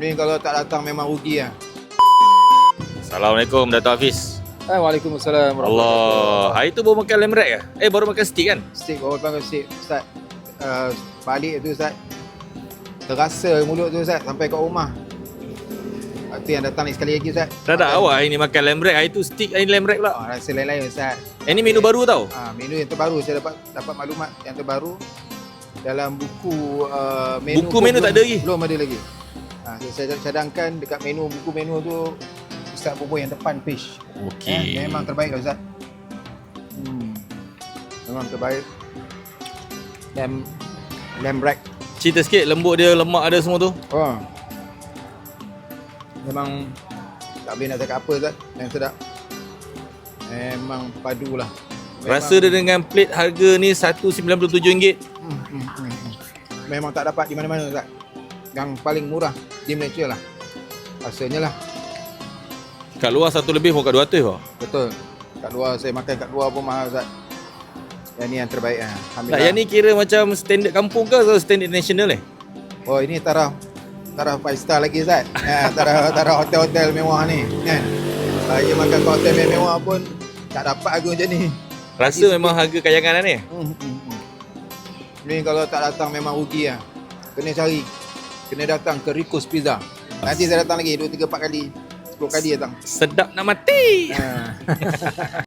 Ni kalau tak datang memang rugi lah. Assalamualaikum Dato' Hafiz. Waalaikumsalam. Allah. Hari tu baru makan lamb rack ke? Baru makan steak kan? Steak baru makan steak Ustaz. Balik tu Ustaz, terasa mulut tu Ustaz sampai kat rumah. Itu yang datang ni sekali lagi Ustaz. Tak ada awak hari ni makan lamb rack, hari tu steak, hari ni lamb rack pula. Rasa lain-lain Ustaz. Ini menu baru tau. Menu yang terbaru, saya dapat maklumat yang terbaru dalam buku menu. Buku menu tak ada lagi? Belum ada lagi. Saya cadangkan dekat buku menu tu Ustaz Bobo yang depan page. Okey. Memang terbaik lah Ustaz. Memang terbaik. Lamb rack. Cerita sikit lembut dia, lemak ada semua tu. Memang tak boleh nak cakap apa Ustaz. Yang sedap. Memang padu lah. Rasa dia dengan plate harga ni RM197. Memang tak dapat di mana-mana Ustaz. Yang paling murah di Malaysia lah. Rasanya lah. Kat luar satu lebih pun kat 200 tau. Betul. Kat luar, saya makan kat luar pun mahal Ustaz. Yang ni yang terbaik lah. Tak, yang ni kira macam standard kampung ke atau standard national Oh, ini taraf 5 star lagi Ustaz. Taraf hotel-hotel mewah ni kan. Saya makan kat hotel mewah pun tak dapat harga macam ni. Rasa memang harga kayangan lah ni. Ni kalau tak datang memang rugi lah. Kena datang ke Rico's Pizza. Nanti saya datang lagi 2, 3, 4 kali, 10 kali datang. Sedap nak mati.